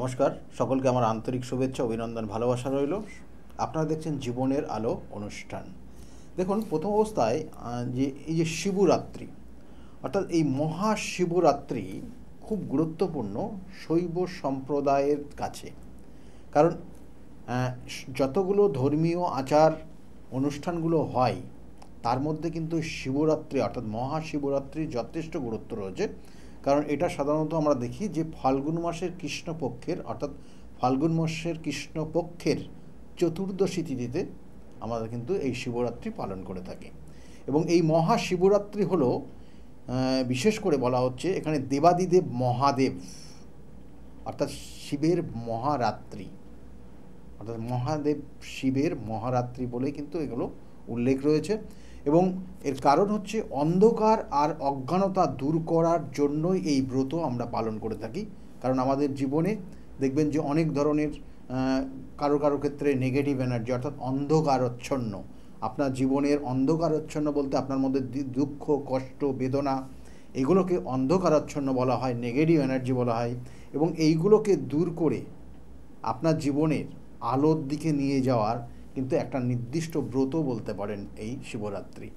নমস্কার, সকলকে আমার আন্তরিক শুভেচ্ছা, অভিনন্দন, ভালোবাসা রইল। আপনারা দেখছেন জীবনের আলো অনুষ্ঠান। দেখুন, প্রথম অবস্থায় যে এই যে শিবরাত্রি, অর্থাৎ এই মহাশিবরাত্রি খুব গুরুত্বপূর্ণ শৈব সম্প্রদায়ের কাছে। কারণ যতগুলো ধর্মীয় আচার অনুষ্ঠানগুলো হয় তার মধ্যে কিন্তু শিবরাত্রি অর্থাৎ মহাশিবরাত্রির যথেষ্ট গুরুত্ব রয়েছে। কারণ এটা সাধারণত আমরা দেখি যে ফাল্গুন মাসের কৃষ্ণপক্ষের অর্থাৎ ফাল্গুন মাসের কৃষ্ণপক্ষের চতুর্দশী তিথিতে আমরা কিন্তু এই শিবরাত্রি পালন করে থাকি। এবং এই মহাশিবরাত্রি হলো বিশেষ করে বলা হচ্ছে এখানে দেবাদিদেব মহাদেব অর্থাৎ শিবের মহারাত্রি, অর্থাৎ মহাদেব শিবের মহারাত্রি বলে কিন্তু এগুলো উল্লেখ রয়েছে। এবং এর কারণ হচ্ছে অন্ধকার আর অজ্ঞানতা দূর করার জন্যই এই ব্রত আমরা পালন করে থাকি। কারণ আমাদের জীবনে দেখবেন যে অনেক ধরনের কারো কারো ক্ষেত্রে নেগেটিভ এনার্জি অর্থাৎ অন্ধকারচ্ছন্ন, আপনার জীবনের অন্ধকারচ্ছন্ন বলতে আপনার মধ্যে দুঃখ, কষ্ট, বেদনা, এগুলোকে অন্ধকারচ্ছন্ন বলা হয়, নেগেটিভ এনার্জি বলা হয়। এবং এইগুলোকে দূর করে আপনার জীবনের আলোর দিকে নিয়ে যাওয়ার কিন্তু একটা নির্দিষ্ট ব্রত বলতে পারেন এই শিবরাত্রি।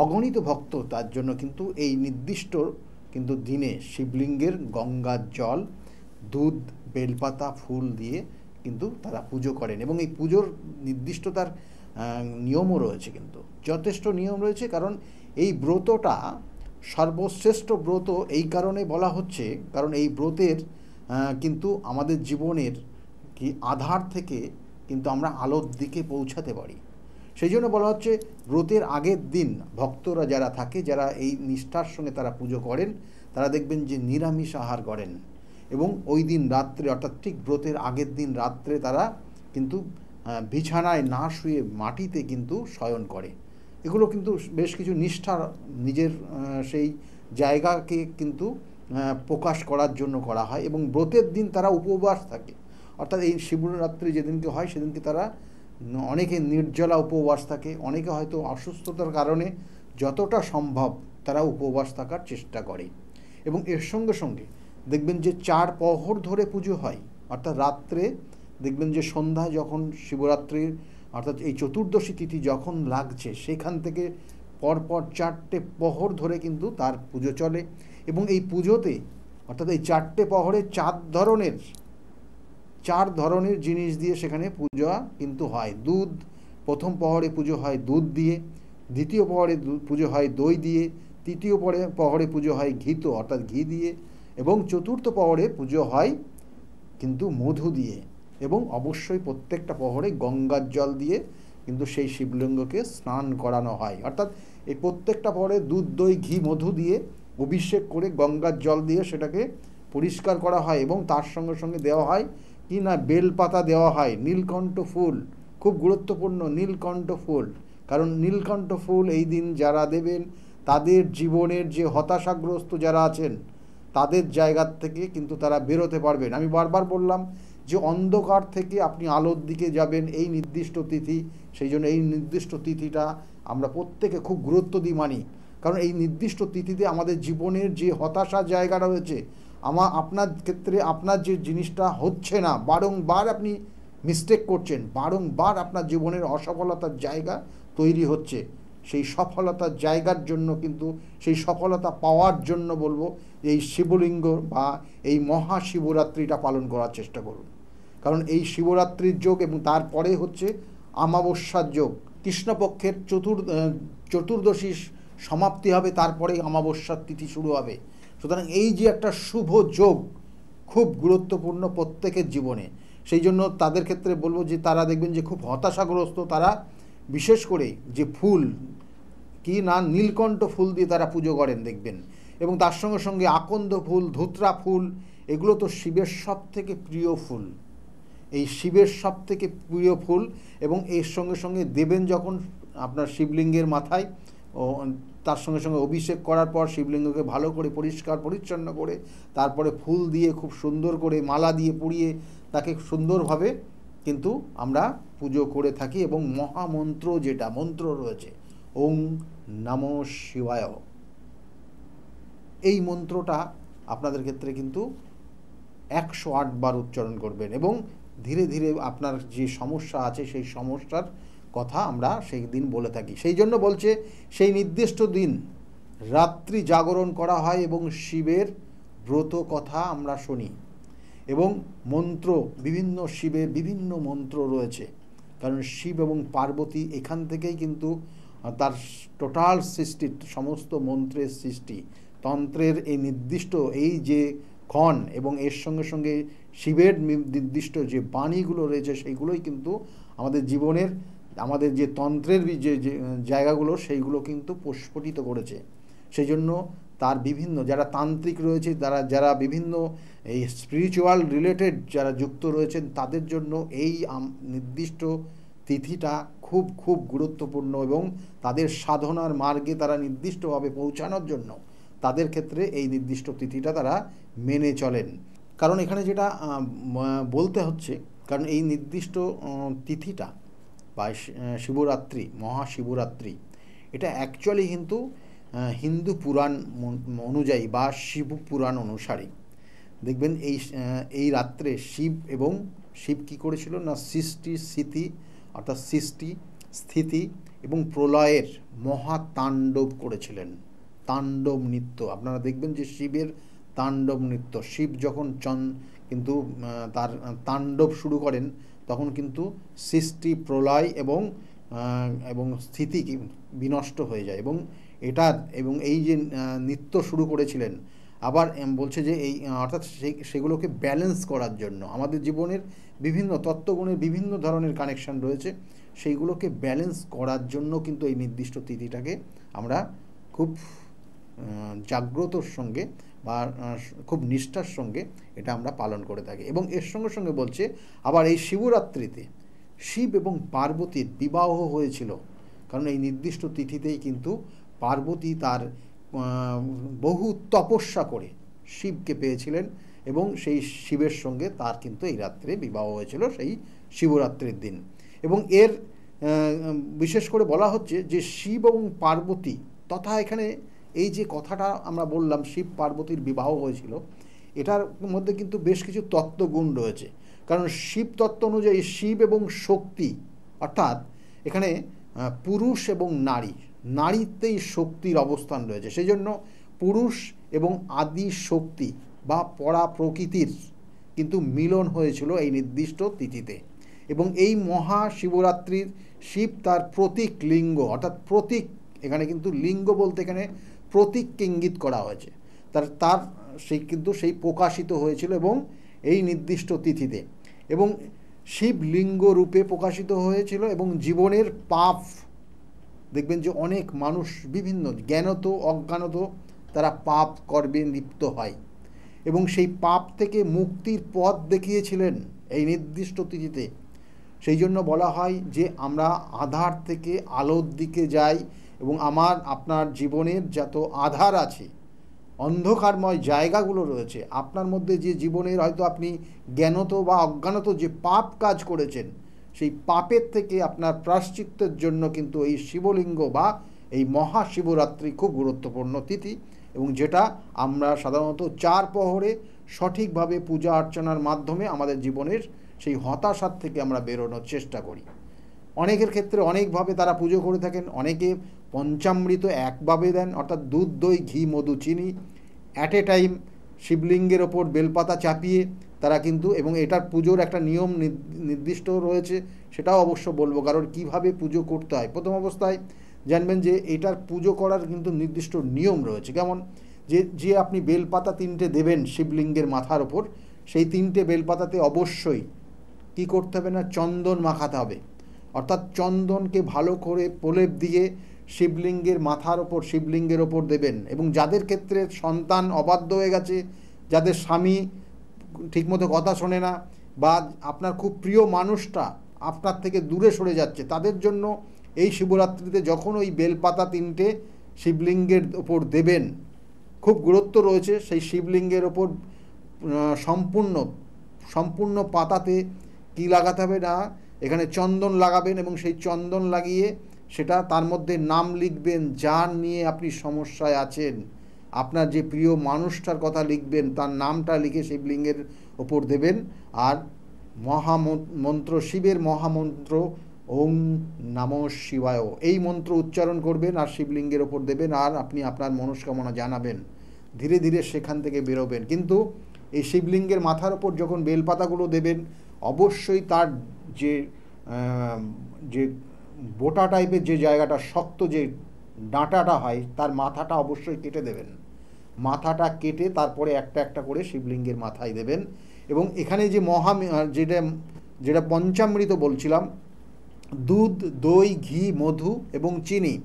অগণিত ভক্ত তার জন্য কিন্তু এই নির্দিষ্ট কিন্তু দিনে শিবলিঙ্গের গঙ্গার জল, দুধ, বেলপাতা, ফুল দিয়ে কিন্তু তারা পুজো করেন। এবং এই পুজোর নির্দিষ্ট তার নিয়মও রয়েছে, কিন্তু যথেষ্ট নিয়ম রয়েছে। কারণ এই ব্রতটা সর্বশ্রেষ্ঠ ব্রত এই কারণে বলা হচ্ছে, কারণ এই ব্রতের কিন্তু আমাদের জীবনের কি আধার থেকে কিন্তু আমরা আলোর দিকে পৌঁছাতে পারি। সেই জন্য বলা হচ্ছে ব্রতের আগের দিন ভক্তরা যারা থাকে, যারা এই নিষ্ঠার সঙ্গে তারা পুজো করেন, তারা দেখবেন যে নিরামিষ আহার করেন। এবং ওই দিন রাত্রে অর্থাৎ ঠিক ব্রতের আগের দিন রাত্রে তারা কিন্তু বিছানায় না শুয়ে মাটিতে কিন্তু শয়ন করে। এগুলো কিন্তু বেশ কিছু নিষ্ঠা নিজের সেই জায়গাকে কিন্তু প্রকাশ করার জন্য করা হয়। এবং ব্রতের দিন তারা উপবাস থাকে, অর্থাৎ এই শিবরাত্রি যেদিনকে হয় সেদিনকে তারা অনেকে নির্জলা উপবাস থাকে, অনেকে হয়তো অসুস্থতার কারণে যতটা সম্ভব তারা উপবাস থাকার চেষ্টা করে। এবং এর সঙ্গে সঙ্গে দেখবেন যে 4 প্রহর ধরে পুজো হয়, অর্থাৎ রাত্রে দেখবেন যে সন্ধ্যায় যখন শিবরাত্রির অর্থাৎ এই চতুর্দশী তিথি যখন লাগছে সেখান থেকে পরপর 4টে প্রহর ধরে কিন্তু তার পুজো চলে। এবং এই পুজোতে অর্থাৎ এই 4টে প্রহরে 4 ধরনের জিনিস দিয়ে সেখানে পূজা কিন্তু হয়। দুধ, প্রথম প্রহরে পুজো হয় দুধ দিয়ে, দ্বিতীয় প্রহরে পুজো হয় দই দিয়ে, তৃতীয় প্রহরে পুজো হয় ঘিত অর্থাৎ ঘি দিয়ে, এবং চতুর্থ প্রহরে পুজো হয় কিন্তু মধু দিয়ে। এবং অবশ্যই প্রত্যেকটা প্রহরে গঙ্গার জল দিয়ে কিন্তু সেই শিবলিঙ্গকে স্নান করানো হয়। অর্থাৎ এই প্রত্যেকটা প্রহরে দুধ, দই, ঘি, মধু দিয়ে অভিষেক করে গঙ্গার জল দিয়ে সেটাকে পরিষ্কার করা হয়। এবং তার সঙ্গে সঙ্গে দেওয়া হয় কি না, বেলপাতা দেওয়া হয়, নীলকণ্ঠ ফুল, খুব গুরুত্বপূর্ণ নীলকণ্ঠ ফুল। কারণ নীলকণ্ঠ ফুল এই দিন যারা দেবেন তাদের জীবনের যে হতাশাগ্রস্ত যারা আছেন তাদের জায়গার থেকে কিন্তু তারা বেরোতে পারবেন। আমি বারবার বললাম যে অন্ধকার থেকে আপনি আলোর দিকে যাবেন এই নির্দিষ্ট তিথি, সেই জন্য এই নির্দিষ্ট তিথিটা আমরা প্রত্যেকে খুব গুরুত্ব দিই মানি। কারণ এই নির্দিষ্ট তিথিতে আমাদের জীবনের যে হতাশার জায়গা রয়েছে, আপনার ক্ষেত্রে আপনার যে জিনিসটা হচ্ছে না, বারংবার আপনি মিস্টেক করছেন, বারংবার আপনার জীবনের অসফলতার জায়গা তৈরি হচ্ছে, সেই সফলতার জায়গার জন্য কিন্তু সেই সফলতা পাওয়ার জন্য বলবো এই শিবলিঙ্গ বা এই মহাশিবরাত্রিটা পালন করার চেষ্টা করুন। কারণ এই শিবরাত্রির যোগ এবং তারপরে হচ্ছে অমাবস্যার যোগ, কৃষ্ণপক্ষের চতুর্দশী সমাপ্তি হবে, তারপরে অমাবস্যার তিথি শুরু হবে। সুতরাং এই যে একটা শুভ যোগ খুব গুরুত্বপূর্ণ প্রত্যেকের জীবনে। সেই জন্য তাদের ক্ষেত্রে বলবো যে তারা দেখবেন যে খুব হতাশাগ্রস্ত, তারা বিশেষ করে যে ফুল কি না নীলকণ্ঠ ফুল দিয়ে তারা পুজো করেন দেখবেন। এবং তার সঙ্গে সঙ্গে আকন্দ ফুল, ধুতরা ফুল, এগুলো তো শিবের সব থেকে প্রিয় ফুল, এই শিবের সব থেকে প্রিয় ফুল। এবং এর সঙ্গে সঙ্গে দেবেন যখন আপনার শিবলিঙ্গের মাথায়, ও তার সঙ্গে সঙ্গে অভিষেক করার পর শিবলিঙ্গকে ভালো করে পরিষ্কার পরিচ্ছন্ন করে তারপরে ফুল দিয়ে খুব সুন্দর করে মালা দিয়ে পরিয়ে তাকে সুন্দরভাবে কিন্তু আমরা পুজো করে থাকি। এবং মহামন্ত্র যেটা মন্ত্র রয়েছে ওং নমঃ শিবায়, এই মন্ত্রটা আপনাদের ক্ষেত্রে কিন্তু 108 বার উচ্চারণ করবেন এবং ধীরে ধীরে আপনার যে সমস্যা আছে সেই সমস্যার কথা আমরা সেই দিন বলে থাকি। সেই জন্য বলছে সেই নির্দিষ্ট দিন রাত্রি জাগরণ করা হয় এবং শিবের ব্রত কথা আমরা শুনি এবং মন্ত্র বিভিন্ন শিবের বিভিন্ন মন্ত্র রয়েছে, কারণ শিব এবং পার্বতী এখান থেকেই কিন্তু তার টোটাল সৃষ্টি, সমস্ত মন্ত্রের সৃষ্টি, তন্ত্রের এই নির্দিষ্ট এই যে ক্ষণ এবং এর সঙ্গে সঙ্গে শিবের নির্দিষ্ট যে বাণীগুলো রয়েছে সেইগুলোই কিন্তু আমাদের জীবনের, আমাদের যে তন্ত্রের যে জায়গাগুলো সেইগুলো কিন্তু প্রস্ফুটিত করেছে। সেই জন্য তার বিভিন্ন যারা তান্ত্রিক রয়েছে, যারা বিভিন্ন এই স্পিরিচুয়াল রিলেটেড যারা যুক্ত রয়েছেন তাদের জন্য এই নির্দিষ্ট তিথিটা খুব খুব গুরুত্বপূর্ণ এবং তাদের সাধনার মার্গে তারা নির্দিষ্টভাবে পৌঁছানোর জন্য তাদের ক্ষেত্রে এই নির্দিষ্ট তিথিটা তারা মেনে চলেন। কারণ এখানে যেটা বলতে হচ্ছে, কারণ এই নির্দিষ্ট তিথিটা বা শিবরাত্রি, মহাশিবরাত্রি, এটা অ্যাকচুয়ালি কিন্তু হিন্দু পুরাণ অনুযায়ী বা শিব পুরাণ অনুসারে দেখবেন এই রাত্রে শিব কী করেছিল না, সৃষ্টি স্থিতি অর্থাৎ সৃষ্টি স্থিতি এবং প্রলয়ের মহাতাণ্ডব করেছিলেন। তাণ্ডব নৃত্য আপনারা দেখবেন যে শিবের তাণ্ডব নৃত্য, শিব যখন কিন্তু তার তাণ্ডব শুরু করেন তখন কিন্তু সৃষ্টি প্রলয় এবং স্থিতি বিনষ্ট হয়ে যায় এবং এই যে নৃত্য শুরু করেছিলেন আবার বলছে যে এই অর্থাৎ সেগুলোকে ব্যালেন্স করার জন্য আমাদের জীবনের বিভিন্ন তত্ত্বগুণের বিভিন্ন ধরনের কানেকশন রয়েছে, সেইগুলোকে ব্যালেন্স করার জন্য কিন্তু এই নির্দিষ্ট তিথিটাকে আমরা খুব জাগ্রতর সঙ্গে বা খুব নিষ্ঠার সঙ্গে এটা আমরা পালন করে থাকি। এবং এর সঙ্গে সঙ্গে বলছে আবার এই শিবরাত্রিতে শিব এবং পার্বতীর বিবাহ হয়েছিল, কারণ এই নির্দিষ্ট তিথিতেই কিন্তু পার্বতী তার বহু তপস্যা করে শিবকে পেয়েছিলেন এবং সেই শিবের সঙ্গে তার কিন্তু এই রাত্রে বিবাহ হয়েছিল সেই শিবরাত্রির দিন। এবং এর বিশেষ করে বলা হচ্ছে যে শিব এবং পার্বতী তথা এখানে এই যে কথাটা আমরা বললাম শিব পার্বতীর বিবাহ হয়েছিল, এটার মধ্যে কিন্তু বেশ কিছু তত্ত্বগুণ রয়েছে। কারণ শিব তত্ত্ব অনুযায়ী শিব এবং শক্তি, অর্থাৎ এখানে পুরুষ এবং নারীতেই শক্তির অবস্থান রয়েছে, সেই জন্য পুরুষ এবং আদি শক্তি বা পরা প্রকৃতির কিন্তু মিলন হয়েছিল এই নির্দিষ্ট তিথিতে। এবং এই মহাশিবরাত্রির শিব তার প্রতীক লিঙ্গ, অর্থাৎ প্রতীক, এখানে কিন্তু লিঙ্গ বলতে এখানে প্রতীককে ইঙ্গিত করা হয়েছে, তার সেই প্রকাশিত হয়েছিল এবং এই নির্দিষ্ট তিথিতে এবং শিবলিঙ্গ রূপে প্রকাশিত হয়েছিল। এবং জীবনের পাপ দেখবেন যে অনেক মানুষ বিভিন্ন জ্ঞানত অজ্ঞানত তারা পাপ কর্মে লিপ্ত হয় এবং সেই পাপ থেকে মুক্তির পথ দেখিয়েছিলেন এই নির্দিষ্ট তিথিতে। সেই জন্য বলা হয় যে আমরা আধার থেকে আলোর দিকে যাই এবং আপনার জীবনের যত আধার আছে, অন্ধকারময় জায়গাগুলো রয়েছে আপনার মধ্যে, যে জীবনের হয়তো আপনি জ্ঞানত বা অজ্ঞানত যে পাপ কাজ করেছেন, সেই পাপের থেকে আপনার প্রায়শ্চিত্তের জন্য কিন্তু এই শিবলিঙ্গ বা এই মহাশিবরাত্রি খুব গুরুত্বপূর্ণ তিথি এবং যেটা আমরা সাধারণত 4 প্রহরে সঠিকভাবে পূজা অর্চনার মাধ্যমে আমাদের জীবনের সেই হতাশার থেকে আমরা বেরোনোর চেষ্টা করি। অনেকের ক্ষেত্রে অনেকভাবে তারা পুজো করে থাকেন, অনেকে পঞ্চামৃত একভাবে দেন, অর্থাৎ দুধ দই ঘি মধু চিনি অ্যাট এ টাইম শিবলিঙ্গের ওপর বেলপাতা চাপিয়ে তারা কিন্তু, এবং এটার পুজোর একটা নিয়ম নির্দিষ্ট রয়েছে, সেটাও অবশ্য বলবো, কারণ কিভাবে পুজো করতে হয়। প্রথম অবস্থায় জানবেন যে এটার পুজো করার কিন্তু নির্দিষ্ট নিয়ম রয়েছে, কেমন যে আপনি বেলপাতা 3টে দেবেন শিবলিঙ্গের মাথার ওপর, সেই 3টে বেলপাতাতে অবশ্যই কি করতে হবে না, চন্দন মাখাতে হবে, অর্থাৎ চন্দনকে ভালো করে প্রলেপ দিয়ে শিবলিঙ্গের মাথার ওপর শিবলিঙ্গের ওপর দেবেন। এবং যাদের ক্ষেত্রে সন্তান অবাধ্য হয়ে গেছে, যাদের স্বামী ঠিকমতো কথা শোনে না বা আপনার খুব প্রিয় মানুষটা আপনার থেকে দূরে সরে যাচ্ছে, তাদের জন্য এই শিবরাত্রিতে যখন ওই বেলপাতা 3টে শিবলিঙ্গের ওপর দেবেন, খুব গুরুত্ব রয়েছে সেই শিবলিঙ্গের ওপর সম্পূর্ণ পাতাতে কি লাগাতে হবে না, এখানে চন্দন লাগাবেন এবং সেই চন্দন লাগিয়ে সেটা তার মধ্যে নাম লিখবেন, যার নিয়ে আপনি সমস্যায় আছেন, আপনার যে প্রিয় মানুষটার কথা লিখবেন, তার নামটা লিখে শিবলিঙ্গের ওপর দেবেন। আর মন্ত্র, শিবের মহামন্ত্র ওম নমঃ শিবায়, এই মন্ত্র উচ্চারণ করবেন আর শিবলিঙ্গের ওপর দেবেন, আর আপনি আপনার মনস্কামনা জানাবেন। ধীরে ধীরে সেখান থেকে বেরোবেন। কিন্তু এই শিবলিঙ্গের মাথার ওপর যখন বেলপাতাগুলো দেবেন, অবশ্যই তার যে যে বোটা টাইপের যে জায়গাটা, শক্ত যে ডাঁটাটা হয়, তার মাথাটা অবশ্যই কেটে দেবেন। মাথাটা কেটে তারপরে একটা একটা করে শিবলিঙ্গের মাথায় দেবেন। এবং এখানে যে যেটা পঞ্চামৃত বলছিলাম, দুধ, দই, ঘি, মধু এবং চিনি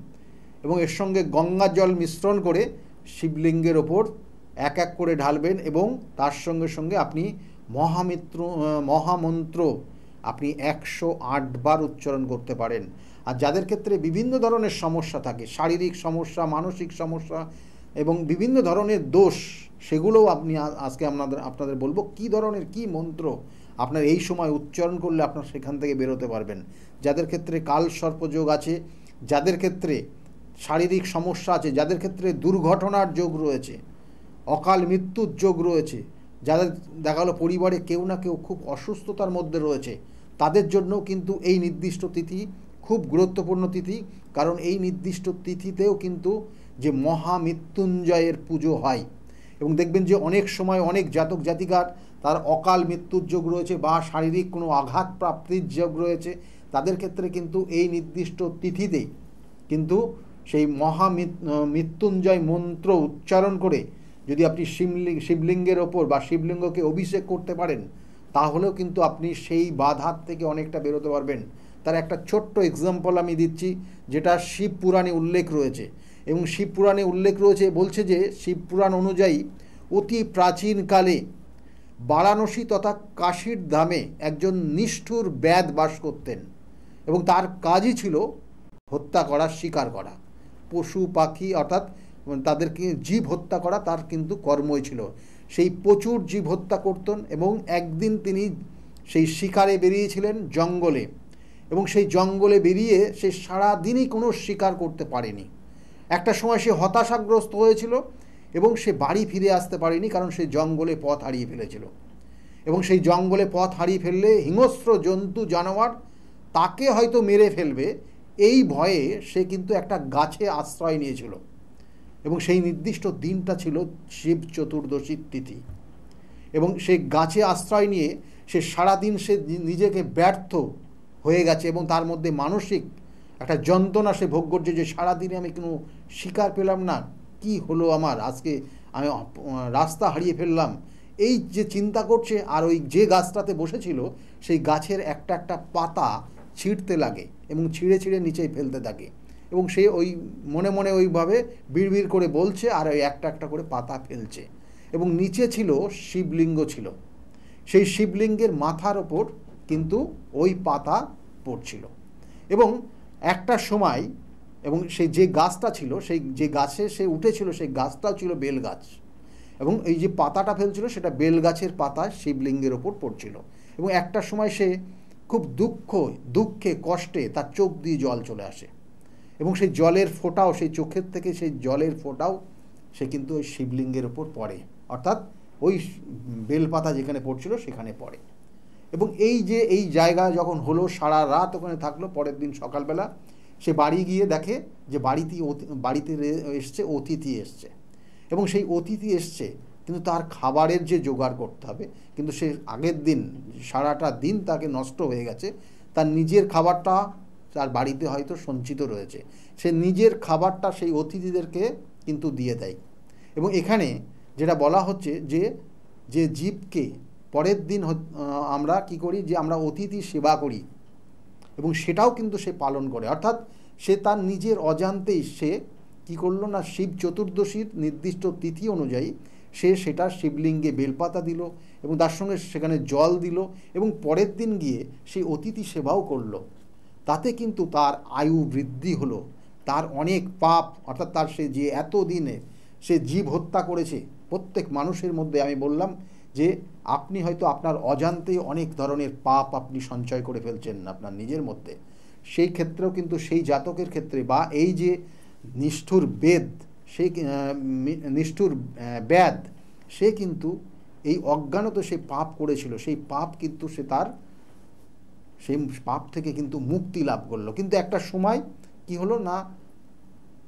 এবং এর সঙ্গে গঙ্গা জল মিশ্রণ করে শিবলিঙ্গের ওপর এক এক করে ঢালবেন। এবং তার সঙ্গে সঙ্গে আপনি মহামন্ত্র আপনি 108 বার উচ্চারণ করতে পারেন। আর যাদের ক্ষেত্রে বিভিন্ন ধরনের সমস্যা থাকে, শারীরিক সমস্যা, মানসিক সমস্যা এবং বিভিন্ন ধরনের দোষ, সেগুলোও আপনি আজকে আপনাদের বলবো কী ধরনের কী মন্ত্র আপনার এই সময় উচ্চারণ করলে আপনার সেখান থেকে বেরোতে পারবেন। যাদের ক্ষেত্রে কাল সর্পযোগ আছে, যাদের ক্ষেত্রে শারীরিক সমস্যা আছে, যাদের ক্ষেত্রে দুর্ঘটনার যোগ রয়েছে, অকাল মৃত্যুর যোগ রয়েছে, যাদের দেখা গেলো পরিবারে কেউ না কেউ খুব অসুস্থতার মধ্যে রয়েছে, তাদের জন্য কিন্তু এই নির্দিষ্ট তিথি খুব গুরুত্বপূর্ণ তিথি। কারণ এই নির্দিষ্ট তিথিতেও কিন্তু যে মহামৃত্যুঞ্জয়ের পুজো হয়। এবং দেখবেন যে অনেক সময় অনেক জাতক জাতিকার তার অকাল মৃত্যুর যোগ রয়েছে বা শারীরিক কোনো আঘাত প্রাপ্তির যোগ রয়েছে, তাদের ক্ষেত্রে কিন্তু এই নির্দিষ্ট তিথিতেই কিন্তু সেই মৃত্যুঞ্জয় মন্ত্র উচ্চারণ করে যদি আপনি শিবলিঙ্গের ওপর বা শিবলিঙ্গকে অভিষেক করতে পারেন, তাহলেও কিন্তু আপনি সেই বাধার থেকে অনেকটা বেরোতে পারবেন। তার একটা ছোট্ট এক্সাম্পল আমি দিচ্ছি, যেটা শিব পুরাণে উল্লেখ রয়েছে। এবং শিব পুরাণে উল্লেখ রয়েছে, বলছে যে শিব পুরাণ অনুযায়ী অতি প্রাচীনকালে বারাণসী তথা কাশীর ধামে একজন নিষ্ঠুর ব্যাদ বাস করতেন। এবং তার কাজই ছিল হত্যা করা, শিকার করা, পশু পাখি অর্থাৎ তাদেরকে জীব হত্যা করা তার কিন্তু কর্মই ছিল। সেই প্রচুর জীব হত্যা করতেন। এবং একদিন তিনি সেই শিকারে বেরিয়েছিলেন জঙ্গলে, এবং সেই জঙ্গলে বেরিয়ে সে সারাদিনই কোনো শিকার করতে পারেনি। একটা সময় সে হতাশাগ্রস্ত হয়েছিল এবং সে বাড়ি ফিরে আসতে পারেনি, কারণ সে জঙ্গলে পথ হারিয়ে ফেলেছিল। এবং সেই জঙ্গলে পথ হারিয়ে ফেললে হিংস্র জন্তু জানোয়ার তাকে হয়তো মেরে ফেলবে, এই ভয়ে সে কিন্তু একটা গাছে আশ্রয় নিয়েছিল। এবং সেই নির্দিষ্ট দিনটা ছিল শিব চতুর্দশীর তিথি। এবং সেই গাছে আশ্রয় নিয়ে সে সারাদিন সে নিজেকে ব্যর্থ হয়ে গেছে এবং তার মধ্যে মানসিক একটা যন্ত্রণা সে ভোগ করছে যে সারাদিনে আমি কোনো শিকার পেলাম না, কি হলো আমার, আজকে আমি রাস্তা হারিয়ে ফেললাম, এই যে চিন্তা করছে। আর ওই যে গাছটাতে বসেছিল সেই গাছের একটা একটা পাতা ছিঁড়তে লাগে এবং ছিঁড়ে ছিঁড়ে নিচেই ফেলতে থাকে। এবং সে ওই মনে মনে ওইভাবে বিড়বিড় করে বলছে আর ওই একটা একটা করে পাতা ফেলছে। এবং নিচে ছিল শিবলিঙ্গ ছিল, সেই শিবলিঙ্গের মাথার ওপর কিন্তু ওই পাতা পড়ছিল। এবং একটা সময় এবং সেই যে গাছটা ছিল, সেই যে গাছে সে উঠেছিল সেই গাছটাও ছিল বেল গাছ। এবং এই যে পাতাটা ফেলছিল সেটা বেল গাছের পাতা শিবলিঙ্গের ওপর পড়ছিল। এবং একটা সময় সে খুব দুঃখে কষ্টে তার চোখ দিয়ে জল চলে আসে। এবং সেই জলের ফোঁটাও, সেই চোখের থেকে সেই জলের ফোঁটাও সে কিন্তু ওই শিবলিঙ্গের ওপর পড়ে, অর্থাৎ ওই বেলপাতা যেখানে পড়ছিল সেখানে পড়ে। এবং এই যে এই জায়গা যখন হলো, সারা রাত ওখানে থাকলো। পরের দিন সকালবেলা সে বাড়ি গিয়ে দেখে যে বাড়িতে এসছে অতিথি এসছে। এবং সেই অতিথি এসছে কিন্তু তার খাবারের যে জোগাড় করতে হবে, কিন্তু সে আগের দিন সারাটা দিন তাকে নষ্ট হয়ে গেছে, তার নিজের খাবারটা তার বাড়িতে হয়তো সঞ্চিত রয়েছে, সে নিজের খাবারটা সেই অতিথিদেরকে কিন্তু দিয়ে দেয়। এবং এখানে যেটা বলা হচ্ছে যে জীবকে পরের দিন আমরা কি করি, যে আমরা অতিথি সেবা করি এবং সেটাও কিন্তু সে পালন করে। অর্থাৎ সে তার নিজের অজান্তেই সে কি করলো না, শিব চতুর্দশীর নির্দিষ্ট তিথি অনুযায়ী সে সেটা শিবলিঙ্গে বেলপাতা দিল এবং তার সঙ্গে সেখানে জল দিল এবং পরের দিন গিয়ে সেই অতিথি সেবাও করলো। তাতে কিন্তু তার আয়ু বৃদ্ধি হলো, তার অনেক পাপ অর্থাৎ তার সে যে এতদিনে সে জীব হত্যা করেছে, প্রত্যেক মানুষের মধ্যে আমি বললাম যে আপনি হয়তো আপনার অজান্তেই অনেক ধরনের পাপ আপনি সঞ্চয় করে ফেলছেন আপনার নিজের মধ্যে। সেই ক্ষেত্রেও কিন্তু সেই জাতকের ক্ষেত্রে বা এই যে নিষ্ঠুর ব্যাদ সে কিন্তু এই অজ্ঞানত সে পাপ করেছিল, সেই পাপ কিন্তু সেই পাপ থেকে কিন্তু মুক্তি লাভ করলো। কিন্তু একটা সময় কি হলো না,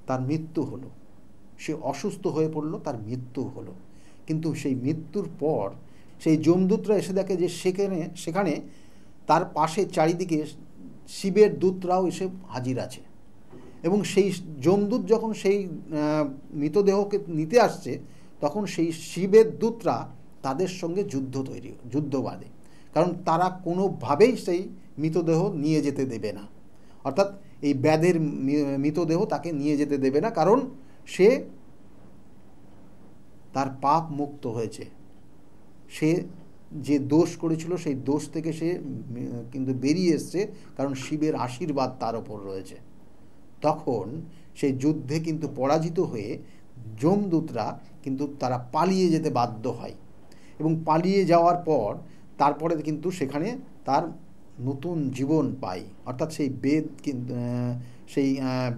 তার মৃত্যু হলো, সে অসুস্থ হয়ে পড়লো, তার মৃত্যু হলো। কিন্তু সেই মৃত্যুর পর সেই যমদূতরা এসে দেখে যে সেখানে তার পাশে চারিদিকে শিবের দূতরাও এসে হাজির আছে, এবং সেই যমদূত যখন সেই মৃতদেহকে নিতে আসছে, তখন সেই শিবের দূতরা তাদের সঙ্গে যুদ্ধ বাঁধে, কারণ তারা কোনোভাবেই সেই মৃতদেহ নিয়ে যেতে দেবে না। অর্থাৎ এই ব্যাধের মৃতদেহ তাকে নিয়ে যেতে দেবে না, কারণ সে তার পাপ মুক্ত হয়েছে। সে যে দোষ করেছিল সেই দোষ থেকে সে কিন্তু বেরিয়ে এসছে, কারণ শিবের আশীর্বাদ তার ওপর রয়েছে। তখন সেই যুদ্ধে কিন্তু পরাজিত হয়ে যমদূতরা কিন্তু তারা পালিয়ে যেতে বাধ্য হয়, এবং পালিয়ে যাওয়ার পর তারপরে কিন্তু সেখানে তার নতুন জীবন পায়। অর্থাৎ সেই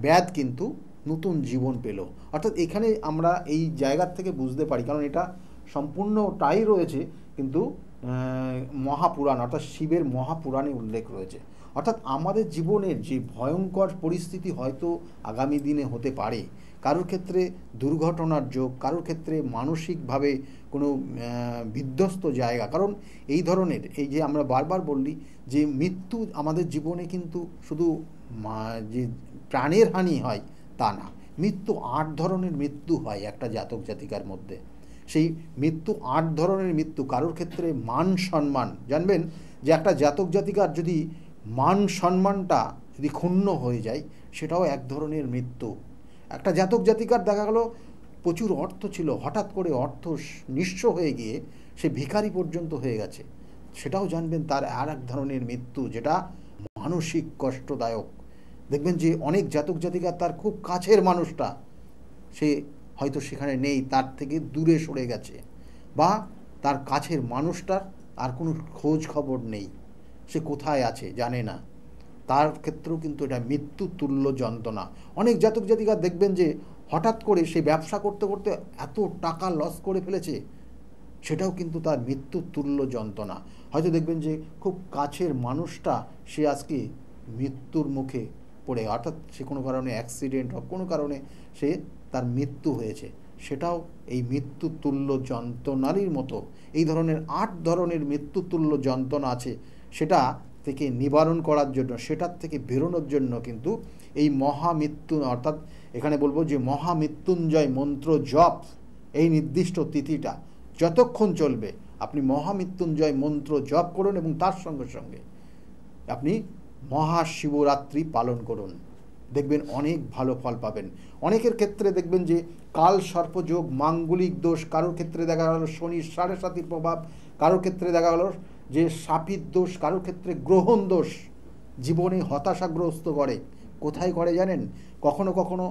ব্যাধ কিন্তু নতুন জীবন পেল। অর্থাৎ এখানে আমরা এই জায়গার থেকে বুঝতে পারি, কারণ এটা সম্পূর্ণটাই রয়েছে কিন্তু মহাপুরাণ অর্থাৎ শিবের মহাপুরাণে উল্লেখ রয়েছে। অর্থাৎ আমাদের জীবনের যে ভয়ঙ্কর পরিস্থিতি হয়তো আগামী দিনে হতে পারে, কারোর ক্ষেত্রে দুর্ঘটনার যোগ, কারোর ক্ষেত্রে মানসিকভাবে কোনো বিধ্বস্ত জায়গা, কারণ এই ধরনের এই যে আমরা বারবার বললি যে মৃত্যু আমাদের জীবনে কিন্তু শুধু যে প্রাণের হানি হয় তা না, মৃত্যু 8 ধরনের মৃত্যু হয় একটা জাতক জাতিকার মধ্যে। সেই মৃত্যু 8 ধরনের মৃত্যু। কারোর ক্ষেত্রে মান সম্মান, জানবেন যে একটা জাতক জাতিকার যদি মান সম্মানটা যদি ক্ষুণ্ণ হয়ে যায়, সেটাও এক ধরনের মৃত্যু। একটা জাতক জাতিকার দেখা গেল প্রচুর অর্থ ছিল, হঠাৎ করে অর্থ নিঃস্ব হয়ে গিয়ে সে ভিখারি পর্যন্ত হয়ে গেছে, সেটাও জানবেন তার আর এক ধরনের মৃত্যু, যেটা মানসিক কষ্টদায়ক। দেখবেন যে অনেক জাতক জাতিকার তার খুব কাছের মানুষটা সে হয়তো সেখানে নেই, তার থেকে দূরে সরে গেছে, বা তার কাছের মানুষটার আর কোনো খোঁজ খবর নেই, সে কোথায় আছে জানে না। তার ক্ষেত্রেও কিন্তু এটা মৃত্যু তুল্য যন্ত্রণা। অনেক জাতক জাতিকা দেখবেন যে হঠাৎ করে সে ব্যবসা করতে করতে এত টাকা লস করে ফেলেছে, সেটাও কিন্তু তার মৃত্যু তুল্য যন্ত্রণা। হয়তো দেখবেন যে খুব কাছের মানুষটা সে আজকে মৃত্যুর মুখে পড়ে, অর্থাৎ সে কোনো কারণে অ্যাক্সিডেন্ট বা কোনো কারণে সে তার মৃত্যু হয়েছে, সেটাও এই মৃত্যু তুল্য যন্ত্রণারই মতো। এই ধরনের 8 ধরনের মৃত্যু তুল্য যন্ত্রণা আছে, সেটা থেকে নিবারণ করার জন্য, সেটার থেকে বেরোনোর জন্য কিন্তু এই মহামৃত্যু অর্থাৎ এখানে বলবো যে মহামৃত্যুঞ্জয় মন্ত্র জপ, এই নির্দিষ্ট তিথিটা যতক্ষণ চলবে আপনি মহামৃত্যুঞ্জয় মন্ত্র জপ করুন, এবং তার সঙ্গে সঙ্গে আপনি মহাশিবরাত্রি পালন করুন, দেখবেন অনেক ভালো ফল পাবেন। অনেকের ক্ষেত্রে দেখবেন যে কাল সর্পযোগ, মাঙ্গলিক দোষ, কারোর ক্ষেত্রে দেখা গেল শনির 7.5 প্রভাব, কারোর ক্ষেত্রে দেখা গেল যে সাপির দোষ, কারোর ক্ষেত্রে গ্রহণ দোষ জীবনে হতাশাগ্রস্ত করে। কোথায় করে জানেন? কখনো কখনো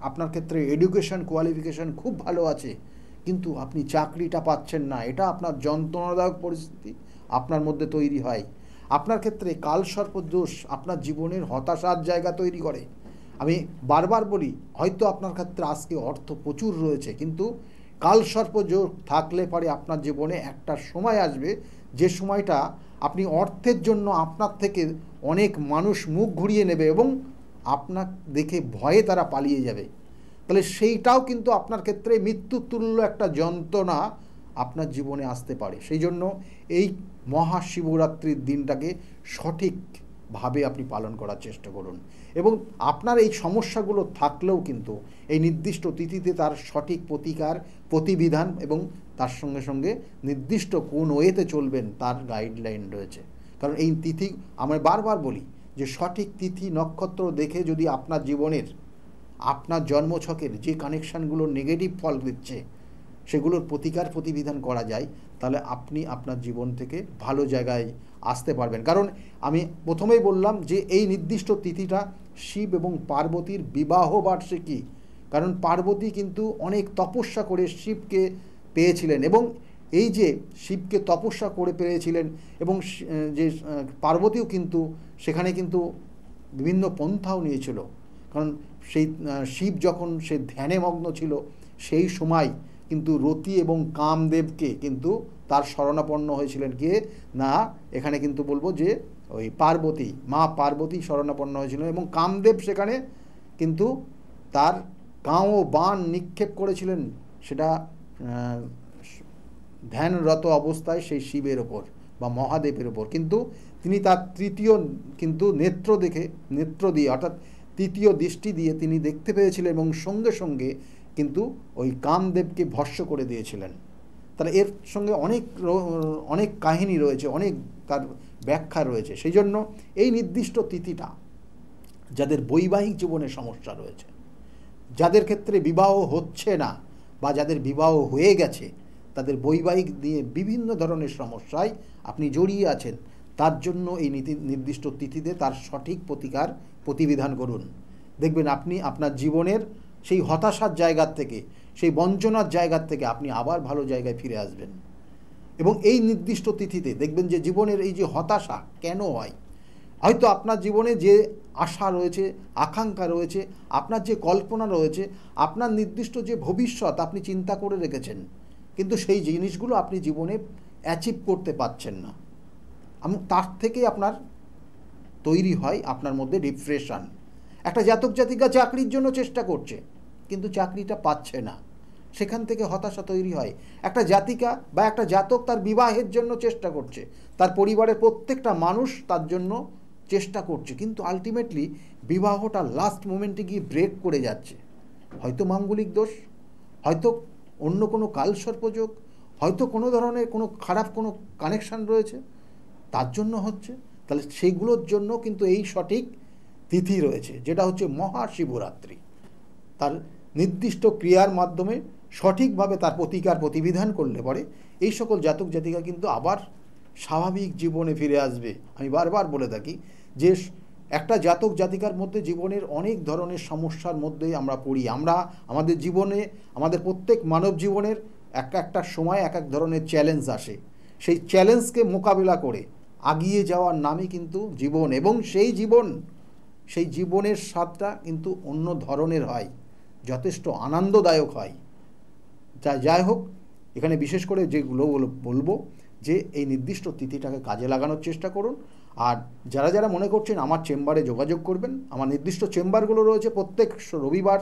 আপনার ক্ষেত্রে এডুকেশন কোয়ালিফিকেশন খুব ভালো আছে, কিন্তু আপনি চাকরিটা পাচ্ছেন না, এটা আপনার যন্ত্রণাদায়ক পরিস্থিতি আপনার মধ্যে তৈরি হয়। আপনার ক্ষেত্রে কালসর্প দোষ আপনার জীবনের হতাশার জায়গা তৈরি করে। আমি বারবার বলি, হয়তো আপনার ক্ষেত্রে আজকে অর্থ প্রচুর রয়েছে, কিন্তু কালসর্প যোগ থাকলে পরে আপনার জীবনে একটা সময় আসবে, যে সময়টা আপনি অর্থের জন্য আপনার থেকে অনেক মানুষ মুখ ঘুরিয়ে নেবে এবং আপনার দেখে ভয়ে তারা পালিয়ে যাবে। তাহলে সেইটাও কিন্তু আপনার ক্ষেত্রে মৃত্যুতুল্য একটা যন্ত্রণা আপনার জীবনে আসতে পারে। সেই জন্য এই মহাশিবরাত্রির দিনটাকে সঠিকভাবে আপনি পালন করার চেষ্টা করুন, এবং আপনার এই সমস্যাগুলো থাকলেও কিন্তু এই নির্দিষ্ট তিথিতে তার সঠিক প্রতিকার প্রতিবিধান এবং তার সঙ্গে সঙ্গে নির্দিষ্ট কোন ওয়েতে চলবেন তার গাইডলাইন রয়েছে। কারণ এই তিথি আমরা বারবার বলি যে সঠিক তিথি নক্ষত্র দেখে যদি আপনার জীবনের আপনার জন্মছকের যে কানেকশানগুলো নেগেটিভ ফল দিচ্ছে সেগুলোর প্রতিকার প্রতিবিধান করা যায়, তাহলে আপনি আপনার জীবন থেকে ভালো জায়গায় আসতে পারবেন। কারণ আমি প্রথমেই বললাম যে এই নির্দিষ্ট তিথিটা শিব এবং পার্বতীর বিবাহ বার্ষিকী। কারণ পার্বতী কিন্তু অনেক তপস্যা করে শিবকে পেয়েছিলেন, এবং এই যে শিবকে তপস্যা করে পেয়েছিলেন এবং যে পার্বতীও কিন্তু সেখানে কিন্তু বিভিন্ন পন্থাও নিয়েছিল। কারণ সেই শিব যখন সে ধ্যানে মগ্ন ছিল সেই সময় কিন্তু রতি এবং কামদেবকে কিন্তু তার শরণাপন্ন হয়েছিলেন কে না, এখানে কিন্তু বলবো যে ওই পার্বতী, মা পার্বতী শরণাপন্ন হয়েছিলেন এবং কামদেব সেখানে কিন্তু তার কাঁ ও বাণ নিক্ষেপ করেছিলেন, সেটা ধ্যানরত অবস্থায় সেই শিবের ওপর বা মহাদেবের ওপর। কিন্তু তিনি তার তৃতীয় কিন্তু নেত্র দিয়ে অর্থাৎ তৃতীয় দৃষ্টি দিয়ে তিনি দেখতে পেয়েছিলেন এবং সঙ্গে সঙ্গে কিন্তু ওই কামদেবকে ভস্ম করে দিয়েছিলেন। তাহলে এর সঙ্গে অনেক কাহিনী রয়েছে, অনেক তার ব্যাখ্যা রয়েছে। সেই জন্য এই নির্দিষ্ট তিথিটা যাদের বৈবাহিক জীবনে সমস্যা রয়েছে, যাদের ক্ষেত্রে বিবাহ হচ্ছে না বা যাদের বিবাহ হয়ে গেছে, তাদের বৈবাহিক দিয়ে বিভিন্ন ধরনের সমস্যায় আপনি জড়িয়ে আছেন, তার জন্য এই নির্দিষ্ট তিথিতে তার সঠিক প্রতিবিধান করুন। দেখবেন আপনি আপনার জীবনের সেই হতাশার জায়গার থেকে, সেই বঞ্চনার জায়গার থেকে আপনি আবার ভালো জায়গায় ফিরে আসবেন। এবং এই নির্দিষ্ট তিথিতে দেখবেন যে জীবনের এই যে হতাশা কেন হয়, হয়তো আপনার জীবনে যে আশা রয়েছে, আকাঙ্ক্ষা রয়েছে, আপনার যে কল্পনা রয়েছে, আপনার নির্দিষ্ট যে ভবিষ্যৎ আপনি চিন্তা করে রেখেছেন, কিন্তু সেই জিনিসগুলো আপনি জীবনে অ্যাচিভ করতে পারছেন না। তার থেকে আপনার তৈরি হয় আপনার মধ্যে ডিপ্রেশন। একটা জাতক জাতিকা চাকরির জন্য চেষ্টা করছে কিন্তু চাকরিটা পাচ্ছে না, সেখান থেকে হতাশা তৈরি হয়। একটা জাতিকা বা একটা জাতক তার বিবাহের জন্য চেষ্টা করছে, তার পরিবারের প্রত্যেকটা মানুষ তার জন্য চেষ্টা করছে, কিন্তু আলটিমেটলি বিবাহটা লাস্ট মোমেন্টে গিয়ে ব্রেক করে যাচ্ছে। হয়তো মাঙ্গলিক দোষ, হয়তো অন্য কোনো কালসর্পযোগ, হয়তো কোনো ধরনের কোনো খারাপ কোনো কানেকশান রয়েছে, তার জন্য হচ্ছে। তাহলে সেইগুলোর জন্য কিন্তু এই সঠিক তিথি রয়েছে, যেটা হচ্ছে মহাশিবরাত্রি। তার নির্দিষ্ট ক্রিয়ার মাধ্যমে সঠিকভাবে তার প্রতিবিধান করলে পরে এই সকল জাতক জাতিকা কিন্তু আবার স্বাভাবিক জীবনে ফিরে আসবে। আমি বারবার বলে থাকি যে একটা জাতক জাতিকার মধ্যে জীবনের অনেক ধরনের সমস্যার মধ্যে আমরা পড়ি। আমাদের জীবনে, আমাদের প্রত্যেক মানব জীবনের একটা সময় এক ধরনের চ্যালেঞ্জ আসে। সেই চ্যালেঞ্জকে মোকাবিলা করে আগিয়ে যাওয়ার নামই কিন্তু জীবন, এবং সেই জীবনের স্বাদটা কিন্তু অন্য ধরনের হয়, যথেষ্ট আনন্দদায়ক হয়। যাই হোক, এখানে বিশেষ করে যেগুলো বলবো যে এই নির্দিষ্ট তিথিটাকে কাজে লাগানোর চেষ্টা করুন। আর যারা মনে করছেন আমার চেম্বারে যোগাযোগ করবেন, আমার নির্দিষ্ট চেম্বারগুলো রয়েছে প্রত্যেক রবিবার।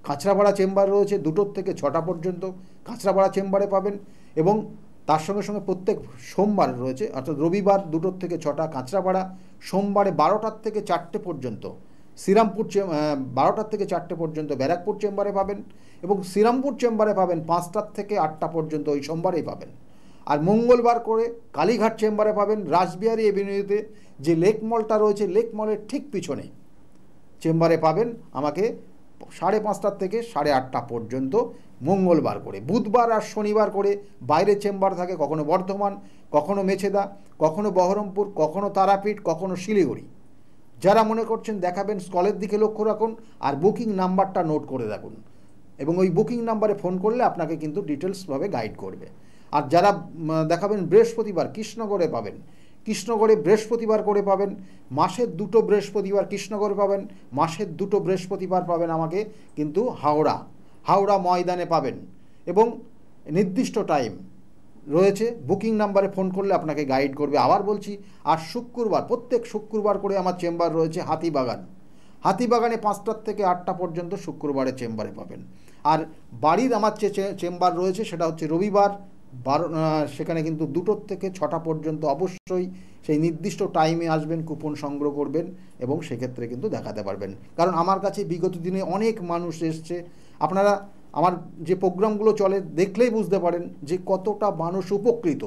কাঁচরাপাড়া চেম্বার রয়েছে 2টো থেকে 6টা পর্যন্ত কাঁচরাপাড়া চেম্বারে পাবেন, এবং তার সঙ্গে সঙ্গে প্রত্যেক সোমবার রয়েছে, অর্থাৎ রবিবার 2টো থেকে 6টা কাঁচরাপাড়া, সোমবারে 12টার থেকে 4টে পর্যন্ত শ্রীরামপুর 12টার থেকে 4টে পর্যন্ত ব্যারাকপুর চেম্বারে পাবেন, এবং শ্রীরামপুর চেম্বারে পাবেন 5টার থেকে 8টা পর্যন্ত, ওই সোমবারেই পাবেন। আর মঙ্গলবার করে কালীঘাট চেম্বারে পাবেন, রাসবিহারী এভিনিউতে যে লেক মলটা রয়েছে, লেক মলের ঠিক পিছনে চেম্বারে পাবেন আমাকে 5:30 থেকে 8:30টা পর্যন্ত মঙ্গলবার করে। বুধবার আর শনিবার করে বাইরে চেম্বার থাকে, কখনো বর্ধমান, কখনো মেছেদা, কখনো বহরমপুর, কখনো তারাপীঠ, কখনো শিলিগুড়ি। যারা মনে করছেন দেখাবেন, স্কলের দিকে লক্ষ্য রাখুন আর বুকিং নাম্বারটা নোট করে রাখুন, এবং ওই বুকিং নাম্বারে ফোন করলে আপনাকে কিন্তু ডিটেলসভাবে গাইড করবে। আর যারা দেখাবেন বৃহস্পতিবার, কৃষ্ণগড়ে পাবেন, কৃষ্ণগড়ে বৃহস্পতিবার করে পাবেন, মাসের 2টো বৃহস্পতিবার কৃষ্ণগড়ে পাবেন, মাসের 2টো বৃহস্পতিবার পাবেন আমাকে কিন্তু হাওড়া ময়দানে পাবেন, এবং নির্দিষ্ট টাইম রয়েছে। বুকিং নাম্বারে ফোন করলে আপনাকে গাইড করবে। আবার বলছি, আর শুক্রবার, প্রত্যেক শুক্রবার করে আমার চেম্বার রয়েছে হাতিবাগানে 5টার থেকে 8টা পর্যন্ত শুক্রবারে চেম্বারে পাবেন। আর বাড়ির আমার যে চেম্বার রয়েছে সেটা হচ্ছে রবিবার, সেখানে কিন্তু 2টোর থেকে 6টা পর্যন্ত। অবশ্যই সেই নির্দিষ্ট টাইমে আসবেন, কুপন সংগ্রহ করবেন, এবং সেক্ষেত্রে কিন্তু দেখাতে পারবেন। কারণ আমার কাছে বিগত দিনে অনেক মানুষ এসছে, আপনারা আমার যে প্রোগ্রামগুলো চলে দেখলেই বুঝতে পারেন যে কতটা মানুষ উপকৃত।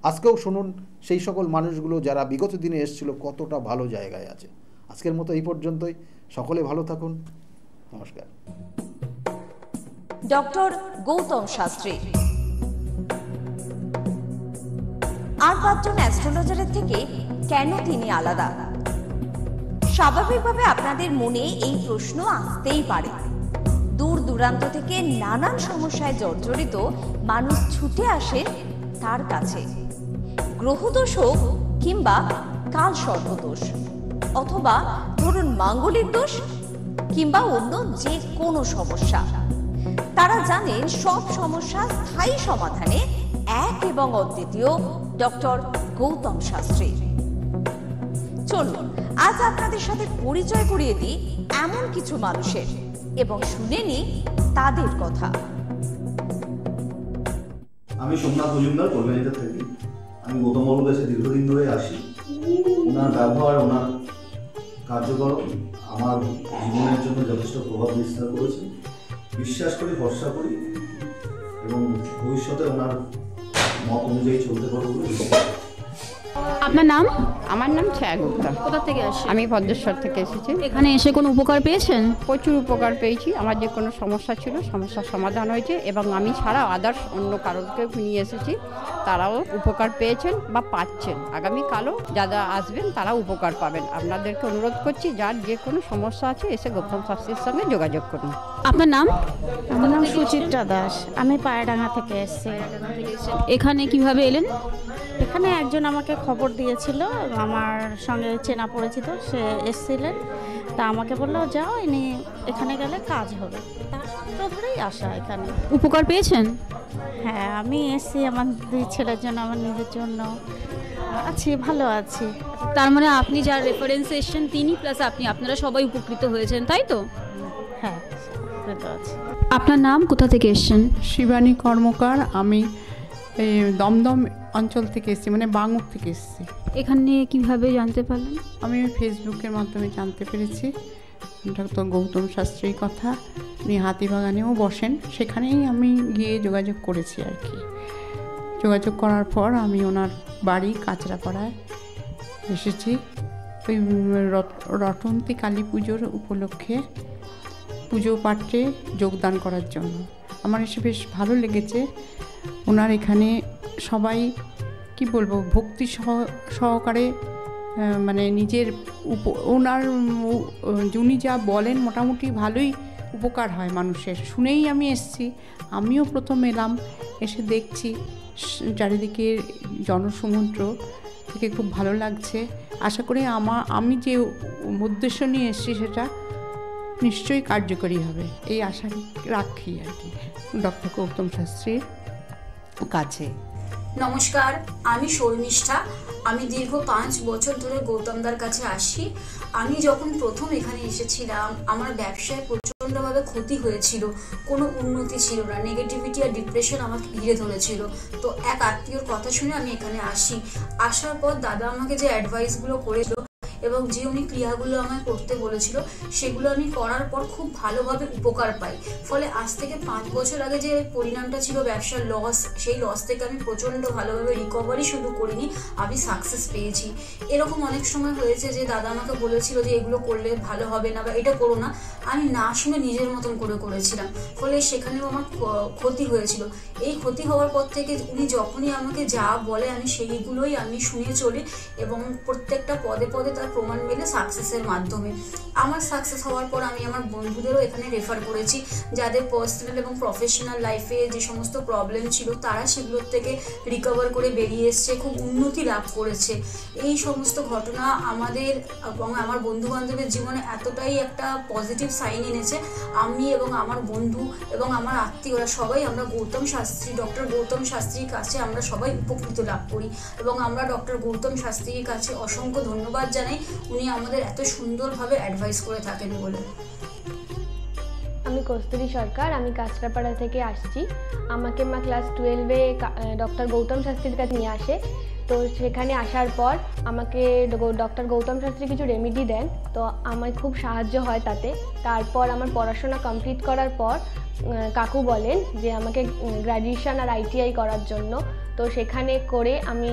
আজকেও শুনুন সেই সকল মানুষগুলো যারা বিগত দিনে এসেছিল কতটা ভালো জায়গায় আছে। আজকের মতো এই পর্যন্তই, সকলে ভালো থাকুন, নমস্কার। ডক্টর গৌতম শাস্ত্রী আর 5জন অ্যাস্ট্রোলজারের থেকে কেন তিনি আলাদা? স্বাভাবিকভাবে আপনাদের মনে এই প্রশ্ন আসতেই পারে। দূর দূরান্ত থেকে নানান সমস্যায় জর্জরিত মানুষ ছুটে আসে তার কাছে। গ্রহদোষ হোক কিংবা কাল সর্পদোষ, অথবা ধরুন মাঙ্গলিক দোষ কিংবা অন্য যে কোনো সমস্যা, তারা জানেন সব সমস্যা স্থায়ী সমাধানে এক এবং অদ্বিতীয় ডক্টর গৌতম শাস্ত্রী। চলুন আজ আপনাদের সাথে পরিচয় করিয়ে দিই এমন কিছু মানুষের এবং শুনে নিই তাদের কথা। আমি সোমনাথ মজুমদার, কল্যাণীতে থাকি। আমি গৌতম বাবুর কাছে দীর্ঘদিন ধরে আসি। ওনার ব্যবহার, ওনার কার্যক্রম আমার জীবনের জন্য যথেষ্ট প্রভাব বিস্তার করেছে। বিশ্বাস করি, ভরসা করি এবং ভবিষ্যতে ওনার মত অনুযায়ী চলতে পারবো বলে। আপনার নাম? আমার নাম ছায়া গুপ্তা। কোথা থেকে আসেন? আমি ভদ্রেশ্বর থেকে এসেছি। এখানে এসে কোনো উপকার পেয়েছেন? প্রচুর উপকার পেয়েছি। আমার যে কোনো সমস্যা ছিল, সমস্যার সমাধান হয়েছে এবং আমি ছাড়া আদার্স অন্য কারোকে নিয়ে এসেছি, তারাও উপকার পেয়েছেন বা পাচ্ছেন। আগামীকালও যারা আসবেন তারা উপকার পাবেন। আপনাদেরকে অনুরোধ করছি, যার যে কোনো সমস্যা আছে এসে গৌতম শাস্ত্রীর সঙ্গে যোগাযোগ করুন। আপনার নাম? আমার নাম সুচিত্রা দাস। আমি পায়রাডাঙ্গা থেকে এসেছি। এখানে কিভাবে এলেন? এখানে একজন আমাকে খবর দিয়েছিল, আমার সঙ্গে চেনা পরিচিত, সে এসেছিলেন। তা আমাকে বললো যাও, ইনি এখানে গেলে কাজ হবে। তার সূত্র ধরেই আসা এখানে। উপকার পেয়েছেন? হ্যাঁ, আমি এসেছি আমার দুই ছেলের জন্য, আমার নিজের জন্য। আছি, ভালো আছি। তার মানে আপনি যার রেফারেন্সে এসেছেন তিনি প্লাস আপনারা সবাই উপকৃত হয়েছেন, তাই তো? হ্যাঁ, উপকৃত আছি। আপনার নাম, কোথা থেকে এসেছেন? শিবানী কর্মকার। আমি এই দমদম অঞ্চল থেকে এসেছি, মানে বাঙুর থেকে এসেছি। এখানে কিভাবে জানতে পারলেন? আমি ফেসবুকের মাধ্যমে জানতে পেরেছি ডক্টর গৌতম শাস্ত্রীর কথা। উনি হাতিবাগানেও বসেন, সেখানেই আমি গিয়ে যোগাযোগ করেছি আর কি। যোগাযোগ করার পর আমি ওনার বাড়ি কাঁচরাপাড়ায় এসেছি ওই রটন্তী কালী পুজোর উপলক্ষে পুজো পাঠে যোগদান করার জন্য। আমার এসে বেশ ভালো লেগেছে। ওনার এখানে সবাই কি বলবো, ভক্তি সহকারে মানে নিজের ওনার উনি যা বলেন মোটামুটি ভালোই উপকার হয় মানুষের। শুনেই আমি এসেছি। আমিও প্রথম এলাম, এসে দেখছি চারিদিকে জনসমুদ্র থেকে খুব ভালো লাগছে। আশা করি আমি যে উদ্দেশ্য নিয়ে এসেছি সেটা নিশ্চয়ই কার্যকরী হবে, এই আশা রাখি আর কি ডক্টর গৌতম শাস্ত্রীর কাছে। নমস্কার, আমি শর্মিষ্ঠা। আমি দীর্ঘ 5 বছর ধরে গৌতমদার কাছে আসি। আমি যখন প্রথম এখানে এসেছিলাম, আমার ব্যবসায় প্রচণ্ডভাবে ক্ষতি হয়েছিল, কোনো উন্নতি ছিল না, নেগেটিভিটি আর ডিপ্রেশন আমাকে ঘিরে ধরেছিল। তো এক আত্মীয়র কথা শুনে আমি এখানে আসি। আসার পর দাদা আমাকে যে অ্যাডভাইসগুলো করেছিল এবং যে উনি ক্রিয়াগুলো আমায় করতে বলেছিল, সেগুলো আমি করার পর খুব ভালোভাবে উপকার পাই। ফলে আজ থেকে 5 বছর আগে যে পরিণামটা ছিল ব্যবসার লস, সেই লস থেকে আমি প্রচণ্ড ভালোভাবে রিকভারি শুধু করিনি, আমি সাকসেস পেয়েছি। এরকম অনেক সময় হয়েছে যে দাদা আমাকে বলেছিল যে এগুলো করলে ভালো হবে না বা এটা করো না, আমি না শুনে নিজের মতন করে করেছিলাম। ফলে সেখানেও আমার ক্ষতি হয়েছিল। এই ক্ষতি হওয়ার পর থেকে উনি যখনই আমাকে যা বলে আমি সেইগুলোই শুনে চলি এবং প্রত্যেকটা পদে পদে তার প্রমাণ মেলে সাকসেসের মাধ্যমে। আমার সাকসেস হওয়ার পর আমি আমার বন্ধুদেরও এখানে রেফার করেছি, যাদের পার্সোনাল এবং প্রফেশনাল লাইফে যে সমস্ত প্রবলেম ছিল তারা সেগুলোর থেকে রিকভার করে বেরিয়ে এসছে, খুব উন্নতি লাভ করেছে। এই সমস্ত ঘটনা আমাদের এবং আমার বন্ধু বান্ধবের জীবনে এতটাই একটা পজিটিভ সাইন এনেছে, আমি এবং আমার বন্ধু এবং আমার আত্মীয়রা সবাই আমরা ডক্টর গৌতম শাস্ত্রীর কাছে আমরা সবাই উপকৃত লাভ করি এবং আমরা ডক্টর গৌতম শাস্ত্রীর কাছে অসংখ্য ধন্যবাদ জানাই, উনি আমাদের এত সুন্দরভাবে অ্যাডভাইস করে থাকেন বলে। আমি কস্তুরী সরকার, আমি কাঁচরাপাড়া থেকে আসছি। আমাকে মা ক্লাস 12-এ ডক্টর গৌতম শাস্ত্রীর কাছে নিয়ে আসে। তো সেখানে আসার পর আমাকে ডক্টর গৌতম শাস্ত্রী কিছু রেমেডি দেন, তো আমার খুব সাহায্য হয় তাতে। তারপর আমার পড়াশোনা কমপ্লিট করার পর কাকু বলেন যে আমাকে গ্র্যাজুয়েশন আর ITI করার জন্য। তো সেখানে করে আমি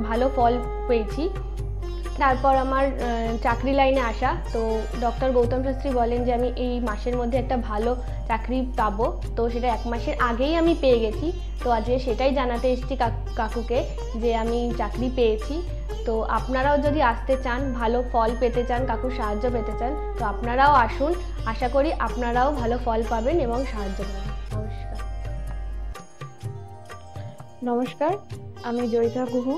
ভালো ফল পেয়েছি। তারপর আমার চাকরি লাইনে আসা, তো ডক্টর গৌতম শাস্ত্রী বলেন যে আমি এই মাসের মধ্যে একটা ভালো চাকরি পাবো। তো সেটা 1 মাসের আগেই আমি পেয়ে গেছি। তো আজকে সেটাই জানাতে এসেছি কাকুকে যে আমি চাকরি পেয়েছি। তো আপনারাও যদি আসতে চান, ভালো ফল পেতে চান, কাকুর সাহায্য পেতে চান, তো আপনারাও আসুন। আশা করি আপনারাও ভালো ফল পাবেন এবং সাহায্য পাবেন। নমস্কার। নমস্কার, আমি জয়িতা গুহু।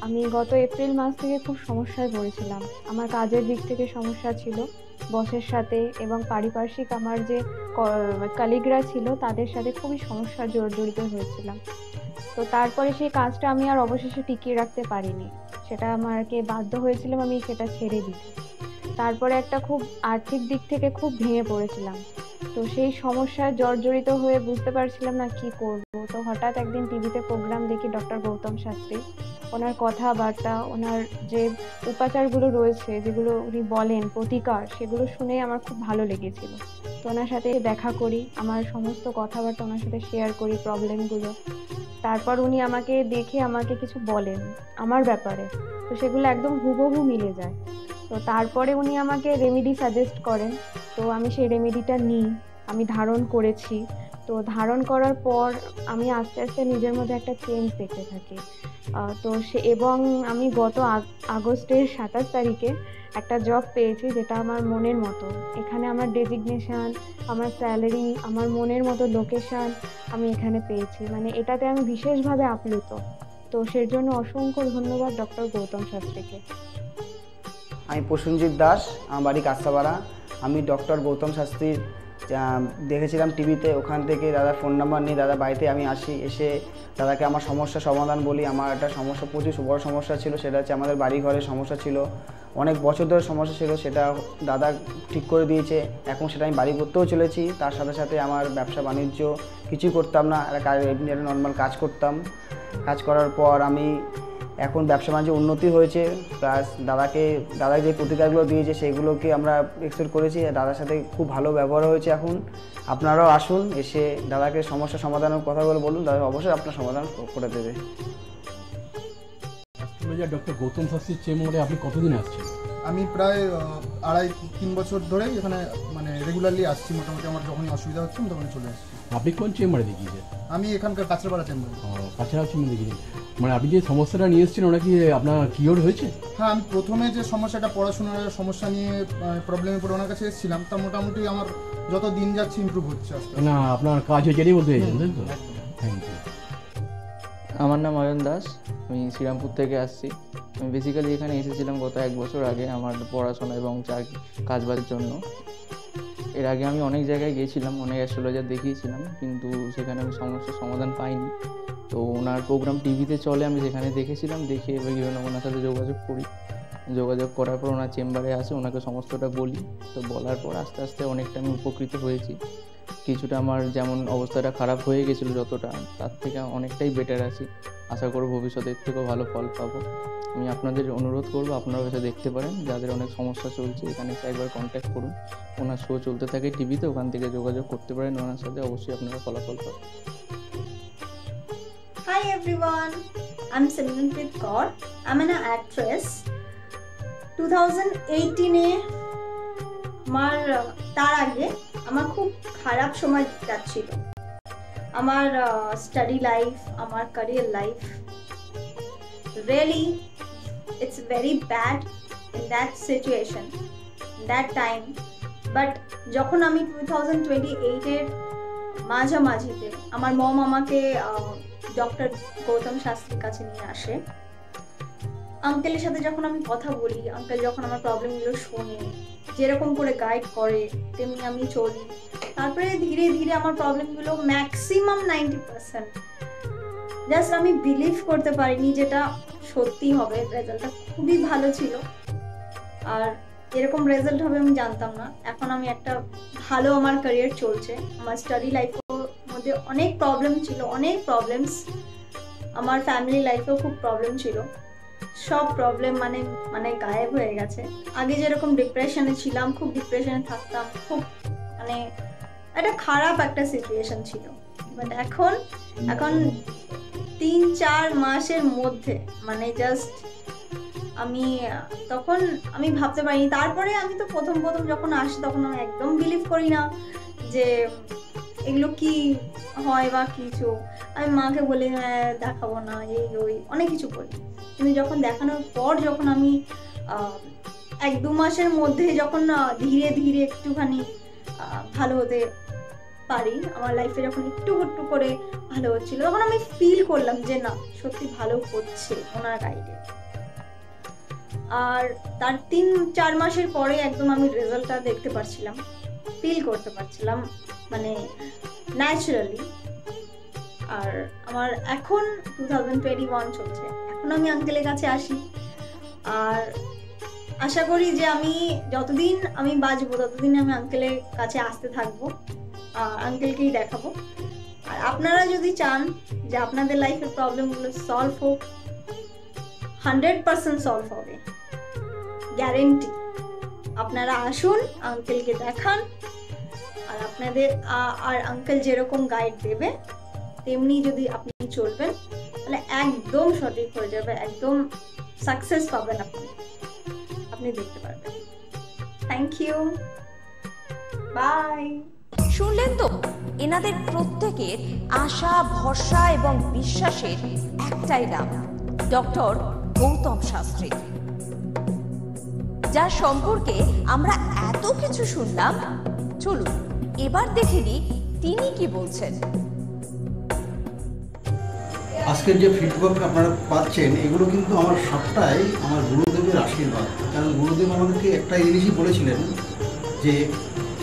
আমি গত এপ্রিল মাস থেকে খুব সমস্যায় পড়েছিলাম। আমার কাজের দিক থেকে সমস্যা ছিল, বসের সাথে এবং পারিপার্শ্বিক আমার যে কলিগরা ছিল তাদের সাথে খুবই সমস্যা জড়িত হয়েছিলাম। তো তারপরে সেই কাজটা আমি আর অবশেষে টিকিয়ে রাখতে পারিনি, সেটা আমাকে বাধ্য হয়েছিলাম আমি সেটা ছেড়ে দিতে। তারপরে একটা খুব আর্থিক দিক থেকে খুব ভেঙে পড়েছিলাম, তো সেই সমস্যায় জর্জরিত হয়ে বুঝতে পারছিলাম না কি করব। তো হঠাৎ একদিন টিভিতে প্রোগ্রাম দেখি ডক্টর গৌতম শাস্ত্রী, ওনার কথাবার্তা, ওনার যে উপাচারগুলো রয়েছে যেগুলো উনি বলেন প্রতিকার, সেগুলো শুনে আমার খুব ভালো লেগেছিল। তো ওনার সাথে দেখা করি, আমার সমস্ত কথাবার্তা ওনার সাথে শেয়ার করি, প্রবলেমগুলো। তারপর উনি আমাকে দেখে আমাকে কিছু বলেন আমার ব্যাপারে, তো সেগুলো একদম হুবহু মিলে যায়। তো তারপরে উনি আমাকে রেমেডি সাজেস্ট করেন, তো আমি সেই রেমেডিটা নিই, আমি ধারণ করেছি। তো ধারণ করার পর আমি আস্তে আস্তে নিজের মধ্যে একটা চেঞ্জ দেখতে থাকি। তো এবং আমি গত আগস্টের 27 তারিখে একটা জব পেয়েছি যেটা আমার মনের মতো। এখানে আমার ডেজিগনেশন, আমার স্যালারি, আমার মনের মতো লোকেশন আমি এখানে পেয়েছি, মানে এটাতে আমি বিশেষভাবে আপ্লুত। তো সেই জন্য অসংখ্য ধন্যবাদ ডক্টর গৌতম শাস্ত্রীকে। আমি প্রসেনজিৎ দাস, আমার বাড়ি কাস্তাপাড়া। আমি ডক্টর গৌতম শাস্ত্রীর দেখেছিলাম টিভিতে, ওখান থেকে দাদার ফোন নাম্বার নিয়ে দাদা বাড়িতে আমি আসি, এসে দাদাকে আমার সমস্যার সমাধান বলি। আমার একটা সমস্যা, প্রচুর বড় সমস্যা ছিল, সেটা হচ্ছে আমাদের বাড়ি ঘরের সমস্যা ছিল, অনেক বছর ধরে সমস্যা ছিল, সেটা দাদা ঠিক করে দিয়েছে। এখন সেটা আমি বাড়ি করতেও চলেছি। তার সাথে সাথে আমার ব্যবসা বাণিজ্য কিছুই করতাম না, একটা নর্মাল কাজ করতাম। কাজ করার পর আমি এখন ব্যবসা বাণিজ্য উন্নতি হয়েছে, প্লাস দাদা যে প্রতিকারগুলো দিয়েছে সেগুলোকে আমরা এক্সেপ্ট করেছি। দাদার সাথে খুব ভালো ব্যবহার হয়েছে। এখন আপনারাও আসুন, এসে দাদাকে সমস্যা সমাধানের কথাগুলো বলুন, দাদা অবশ্যই আপনার সমাধান করে দেবে। ডক্টর গৌতম শাস্ত্রীর চেম্বারে আপনি কতদিন আসছেন? আমি প্রায় 2.5-3 বছর ধরেই এখানে মানে রেগুলারলি আসছি। মোটামুটি আমার যখনই অসুবিধা হচ্ছে তখন চলে আসছি। আপনি কোন চেম্বারে দেখিয়েছেন? আমি এখানকার কাছড়াপাড়া চেম্বারে। কাছড়াপাড়া চেম্বারে দেখিয়েছেন, মানে আপনি যে সমস্যাটা নিয়ে এসেছেন ওটা কি আপনার কিওর হয়েছে? হ্যাঁ, আমি প্রথমে যে সমস্যাটা, পড়াশোনার সমস্যা নিয়ে প্রবলেমে পড়ে ওনার কাছে এসেছিলাম, তা মোটামুটি আমার যত দিন যাচ্ছে ইমপ্রুভ হচ্ছে আস্তে আস্তে। না, আপনার কাজ হয়েছে এটাই বলতে চাইছেন, তাই তো? Thank you. আমার নাম অয়ন দাস, আমি শ্রীরামপুর থেকে আসছি। আমি বেসিক্যালি এখানে এসেছিলাম গত 1 বছর আগে আমার পড়াশোনা এবং কাজবাজের জন্য। এর আগে আমি অনেক জায়গায় গিয়েছিলাম, অনেক অ্যাস্ট্রোলজার দেখিয়েছিলাম, কিন্তু সেখানে আমি সমস্যার সমাধান পাইনি। তো ওনার প্রোগ্রাম টিভিতে চলে, আমি সেখানে দেখেছিলাম, দেখে এবার ওনার সাথে যোগাযোগ করি। যোগাযোগ করার পর ওনার চেম্বারে আসে, ওনাকে সমস্তটা বলি। তো বলার পর আস্তে আস্তে অনেকটা আমি উপকৃত হয়েছি। কিছুটা আমার যেমন অবস্থাটা খারাপ হয়ে গেছিলো যতটা, তার থেকে অনেকটাই বেটার আছি। আশা করব ভবিষ্যতে এর থেকেও ভালো ফল পাবো। আমি আপনাদের অনুরোধ করবো আপনারা এসে দেখতে পারেন, যাদের অনেক সমস্যা চলছে এখানে এসে একবার কন্ট্যাক্ট করুন। ওনার শো চলতে থাকে টিভিতে, ওখান থেকে যোগাযোগ করতে পারেন ওনার সাথে, অবশ্যই আপনারা ফলাফল পাবেন। Hi everyone, I'm Simranpreet Kaur. I'm an actress. 2018-এ তার আগে আমার খুব খারাপ সময় যাচ্ছিল। আমার স্টাডি লাইফ, আমার career life, really it's very bad in that situation, that time. But যখন আমি 2028-এর মাঝামাঝিতে আমার মম আমাকে ডক্টর গৌতম শাস্ত্রীর কাছে নিয়ে আসে। আঙ্কেলের সাথে যখন আমি কথা বলি, আঙ্কেল যখন আমার প্রবলেমগুলো শোনে, যেরকম করে গাইড করে তেমনি আমি চলি। তারপরে ধীরে ধীরে আমার প্রবলেমগুলো ম্যাক্সিমাম 90%, জাস্ট আমি বিলিভ করতে পারিনি যেটা সত্যি হবে। রেজাল্টটা খুবই ভালো ছিল, আর এরকম রেজাল্ট হবে আমি জানতাম না। এখন আমি একটা ভালো আমার ক্যারিয়ার চলছে। আমার স্টাডি লাইফের মধ্যে অনেক প্রবলেম ছিল, অনেক প্রবলেমস। আমার ফ্যামিলি লাইফেও খুব প্রবলেম ছিল, সব প্রবলেম মানে গায়েব হয়ে গেছে। আগে যেরকম ডিপ্রেশনে ছিলাম, খুব ডিপ্রেশনে থাকতাম, খুব মানে একটা খারাপ একটা সিচুয়েশন ছিল। বাট এখন 3-4 মাসের মধ্যে মানে জাস্ট তখন আমি ভাবতে পারিনি। তারপরে আমি তো প্রথম যখন আসি তখন আমি একদম বিলিভ করি না যে এগুলো কি হয় বা কিছু। আমি মাকে বলি দেখাবো না, এই ওই অনেক কিছু বলি। কিন্তু যখন দেখানোর পর যখন আমি 1-2 মাসের মধ্যে যখন ধীরে ধীরে একটুখানি ভালো হতে পারি, আমার লাইফে যখন একটু করে ভালো হচ্ছিল, তখন আমি ফিল করলাম যে না, সত্যি ভালো হচ্ছে ওনার গাইডে। আর তার 3-4 মাসের পরে একদম আমি রেজাল্টটা দেখতে পারছিলাম, ফিল করতে পারছিলাম মানে ন্যাচারালি। আর আমার এখন 2021 চলছে, এখন আমি আঙ্কেলের কাছে আসি। আর আশা করি যে আমি যতদিন আমি বাঁচবো ততদিন আমি আঙ্কেলের কাছে আসতে থাকবো, আঙ্কেলকেই দেখাবো। আর আপনারা যদি চান যে আপনাদের লাইফের প্রবলেমগুলো সলভ হোক, 100% সলভ হবে, গ্যারেন্টি। আপনারা আসুন, আঙ্কেলকে দেখান, আর আপনাদের আর আঙ্কেল যেরকম গাইড দেবে তেমনি যদি আপনি চলবেন তাহলে একদম সঠিক হয়ে যাবে, একদম সাকসেস পাবেন আপনি দেখতে পারবেন। Thank you, bye. শুনলেন তো, এনাদের প্রত্যেকের আশা, ভরসা এবং বিশ্বাসের একটাই নাম, ডক্টর গৌতম শাস্ত্রী, যার সম্পর্কে আমরা এত কিছু শুনলাম। চলুন এবার দেখে নিই তিনি কি বলছেন। আজকের যে ফিডব্যাক আপনারা পাচ্ছেন এগুলো কিন্তু আমার সবটাই আমার গুরুদেবের আশীর্বাদ। কারণ গুরুদেব আমাদেরকে একটাই জিনিসই বলেছিলেন যে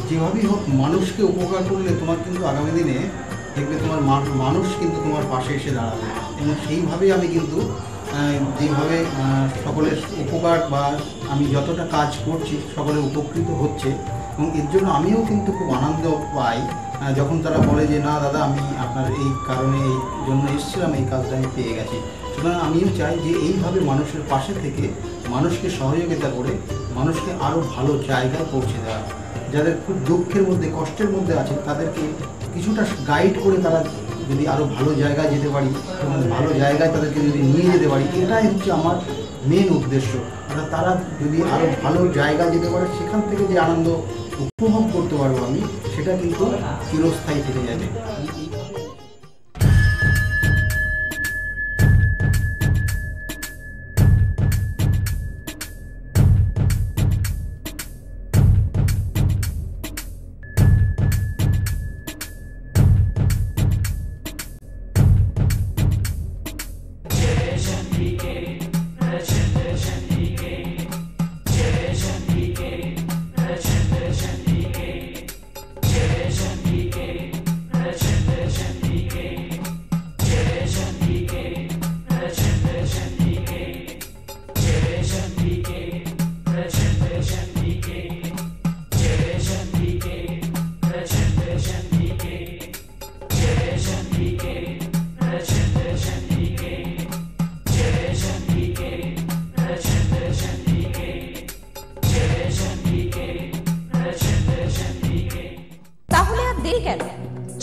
যেভাবেই হোক মানুষকে উপকার করলে তোমার কিন্তু আগামী দিনে দেখবে তোমার মানুষ কিন্তু তোমার পাশে এসে দাঁড়াবে। এবং সেইভাবেই আমি কিন্তু যেভাবে সকলের উপকার বা আমি যতটা কাজ করছি সকলে উপকৃত হচ্ছে, এবং এর জন্য আমিও কিন্তু খুব আনন্দ পাই যখন তারা বলে যে না দাদা আমি আপনার এই কারণে এই জন্য এসেছিলাম, এই কাজটা আমি পেয়ে গেছি। সুতরাং আমিও চাই যে এইভাবে মানুষের পাশে থেকে মানুষকে সহযোগিতা করে মানুষকে আরও ভালো জায়গায় পৌঁছে দেওয়া। যাদের খুব দুঃখের মধ্যে কষ্টের মধ্যে আছে তাদেরকে কিছুটা গাইড করে তারা যদি আরও ভালো জায়গায় যেতে পারি এবং ভালো জায়গায় তাদেরকে যদি নিয়ে যেতে পারি, এটাই হচ্ছে আমার মেন উদ্দেশ্য। অর্থাৎ তারা যদি আরও ভালো জায়গায় যেতে পারে সেখান থেকে যে আনন্দ উপভোগ করতে পারবো আমি, সেটা কিন্তু চিরস্থায়ী থেকে যাবে।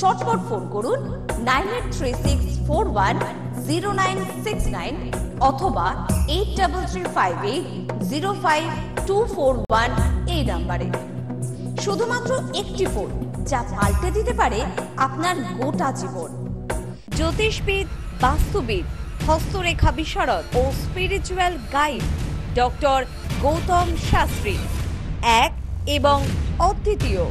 চটপট ফোন করুন 9836410969 অথবা 8335805241 এই নাম্বারে। শুধুমাত্র একটি ফোন যা পাল্টে দিতে পারে আপনার গোটা জীবন। জ্যোতিষবিদ, বাস্তুবিদ, হস্তরেখা বিশারদ ও spiritual guide doctor Gautam Shastri, এক এবং অদ্বিতীয়।